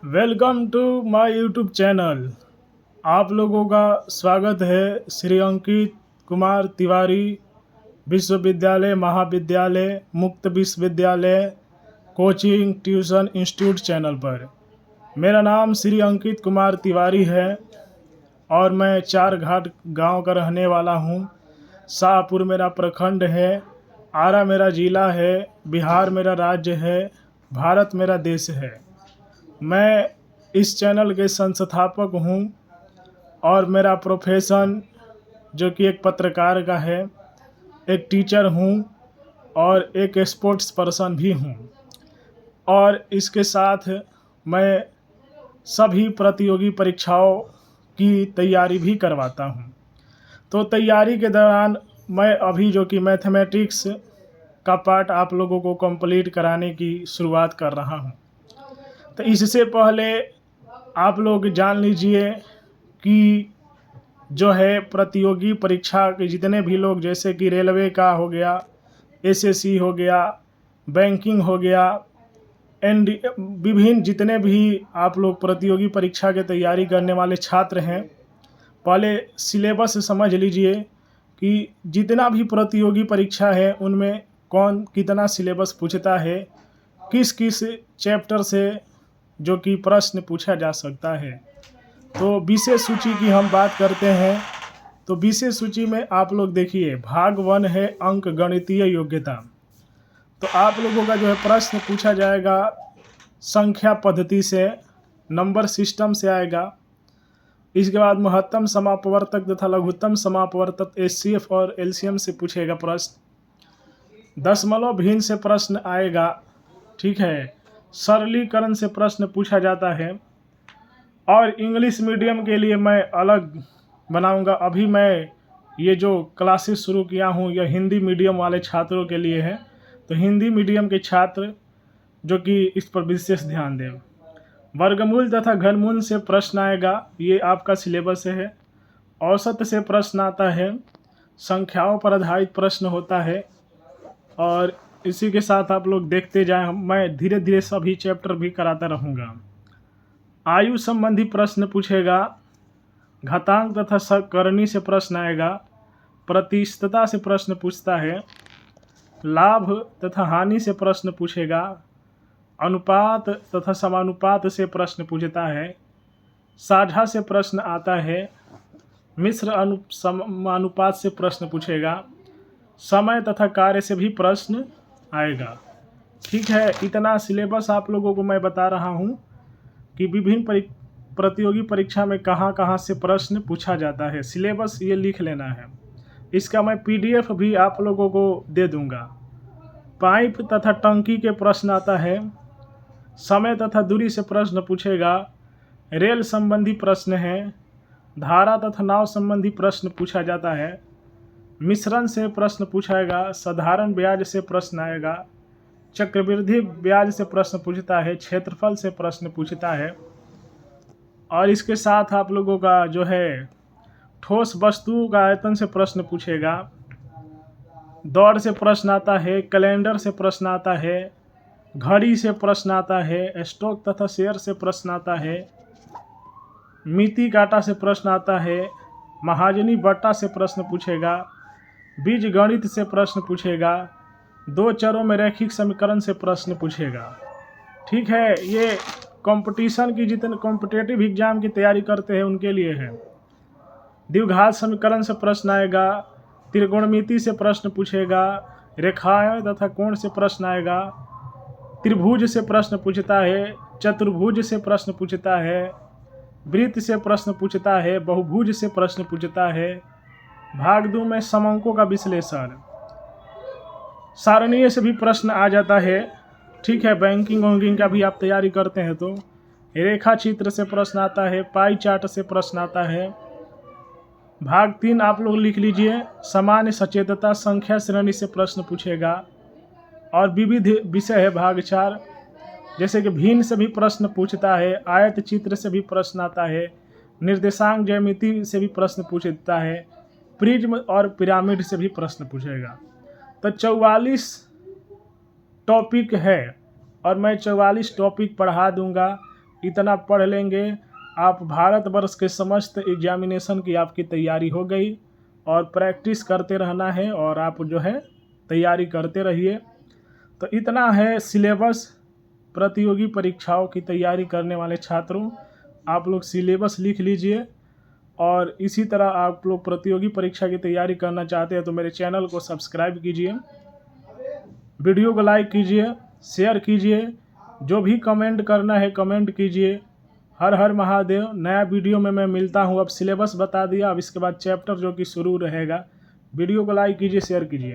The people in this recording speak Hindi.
Welcome to my YouTube channel. आप लोगों का स्वागत है श्री अंकित कुमार तिवारी विश्वविद्यालय महाविद्यालय मुक्त विश्वविद्यालय कोचिंग ट्यूशन इंस्टीट्यूट चैनल पर। मेरा नाम श्री अंकित कुमार तिवारी है और मैं चार घाट गांव का रहने वाला हूं। शाहपुर मेरा प्रखंड है, आरा मेरा ज़िला है, बिहार मेरा राज्य है, भारत मेरा देश है। मैं इस चैनल के संस्थापक हूं और मेरा प्रोफेशन जो कि एक पत्रकार का है, एक टीचर हूं और एक स्पोर्ट्स पर्सन भी हूं। और इसके साथ मैं सभी प्रतियोगी परीक्षाओं की तैयारी भी करवाता हूं। तो तैयारी के दौरान मैं अभी जो कि मैथमेटिक्स का पार्ट आप लोगों को कंप्लीट कराने की शुरुआत कर रहा हूं। तो इससे पहले आप लोग जान लीजिए कि जो है प्रतियोगी परीक्षा के जितने भी लोग, जैसे कि रेलवे का हो गया, एसएससी हो गया, बैंकिंग हो गया, विभिन्न जितने भी आप लोग प्रतियोगी परीक्षा की तैयारी करने वाले छात्र हैं, पहले सिलेबस समझ लीजिए कि जितना भी प्रतियोगी परीक्षा है उनमें कौन कितना सिलेबस पूछता है, किस किस चैप्टर से जो कि प्रश्न पूछा जा सकता है। तो विषय सूची की हम बात करते हैं। तो विषय सूची में आप लोग देखिए, भाग 1 है अंक गणितीय योग्यता। तो आप लोगों का जो है प्रश्न पूछा जाएगा संख्या पद्धति से, नंबर सिस्टम से आएगा। इसके बाद महत्तम समापवर्तक तथा लघुत्तम समापवर्तक एचसीएफ और एलसीएम से पूछेगा प्रश्न। दशमलव भिन्न से प्रश्न आएगा, ठीक है। सरलीकरण से प्रश्न पूछा जाता है। और इंग्लिश मीडियम के लिए मैं अलग बनाऊंगा। अभी मैं ये जो क्लासेस शुरू किया हूँ यह हिंदी मीडियम वाले छात्रों के लिए है। तो हिंदी मीडियम के छात्र जो कि इस पर विशेष ध्यान दें। वर्गमूल तथा घनमूल से प्रश्न आएगा, ये आपका सिलेबस है। औसत से प्रश्न आता है, संख्याओं पर आधारित प्रश्न होता है। और इसी के साथ आप लोग देखते जाएं, मैं धीरे धीरे सभी चैप्टर भी कराता रहूँगा। आयु संबंधी प्रश्न पूछेगा, घातांक तथा सकरणी से प्रश्न आएगा, प्रतिशतता से प्रश्न पूछता है, लाभ तथा हानि से प्रश्न पूछेगा, अनुपात तथा समानुपात से प्रश्न पूछता है, साझा से प्रश्न आता है, मिश्र समानुपात से प्रश्न पूछेगा, समय तथा कार्य से भी प्रश्न आएगा। ठीक है, इतना सिलेबस आप लोगों को मैं बता रहा हूँ कि विभिन्न प्रतियोगी परीक्षा में कहाँ कहाँ से प्रश्न पूछा जाता है। सिलेबस ये लिख लेना है। इसका मैं पीडीएफ भी आप लोगों को दे दूँगा। पाइप तथा टंकी के प्रश्न आता है, समय तथा दूरी से प्रश्न पूछेगा, रेल संबंधी प्रश्न है, धारा तथा नाव संबंधी प्रश्न पूछा जाता है, मिश्रण से प्रश्न पूछाएगा, साधारण ब्याज से प्रश्न आएगा, चक्रवृद्धि ब्याज से प्रश्न पूछता है, क्षेत्रफल से प्रश्न पूछता है। और इसके साथ आप लोगों का जो है ठोस वस्तु का आयतन से प्रश्न पूछेगा, दौड़ से प्रश्न आता है, कैलेंडर से प्रश्न आता है, घड़ी से प्रश्न आता है, स्टॉक तथा शेयर से प्रश्न आता है, मिति काटा से प्रश्न आता है, महाजनी बट्टा से प्रश्न पूछेगा, बीज गणित से प्रश्न पूछेगा, दो चरों में रैखिक समीकरण से प्रश्न पूछेगा। ठीक है, ये कंपटीशन की जितने कॉम्पिटेटिव एग्जाम की तैयारी करते हैं उनके लिए है। द्विघात समीकरण से प्रश्न आएगा, त्रिकोणमिति से प्रश्न पूछेगा, रेखाएं तथा कोण से प्रश्न आएगा, त्रिभुज से प्रश्न पूछता है, चतुर्भुज से प्रश्न पूछता है, वृत्त से प्रश्न पूछता है, बहुभुज से प्रश्न पूछता है, भाग 2 में समंकों का विश्लेषण, सारणीय से भी प्रश्न आ जाता है। ठीक है, बैंकिंग वैंकिंग का भी आप तैयारी करते हैं तो रेखा चित्र से प्रश्न आता है, पाई चार्ट से प्रश्न आता है। भाग 3 आप लोग लिख लीजिए, सामान्य सचेतता संख्या श्रेणी से प्रश्न पूछेगा। और विविध विषय है भाग 4, जैसे कि भिन्न से भी प्रश्न पूछता है, आयत चित्र से भी प्रश्न आता है, निर्देशांक ज्यामिति से भी प्रश्न पूछता है, प्रिज्म और पिरामिड से भी प्रश्न पूछेगा। तो 44 टॉपिक है और मैं 44 टॉपिक पढ़ा दूंगा। इतना पढ़ लेंगे आप भारतवर्ष के समस्त एग्जामिनेशन की आपकी तैयारी हो गई। और प्रैक्टिस करते रहना है और आप जो है तैयारी करते रहिए। तो इतना है सिलेबस। प्रतियोगी परीक्षाओं की तैयारी करने वाले छात्रों, आप लोग सिलेबस लिख लीजिए। और इसी तरह आप लोग प्रतियोगी परीक्षा की तैयारी करना चाहते हैं तो मेरे चैनल को सब्सक्राइब कीजिए, वीडियो को लाइक कीजिए, शेयर कीजिए, जो भी कमेंट करना है कमेंट कीजिए। हर हर महादेव। नया वीडियो में मैं मिलता हूँ। अब सिलेबस बता दिया, अब इसके बाद चैप्टर जो कि शुरू रहेगा। वीडियो को लाइक कीजिए, शेयर कीजिए।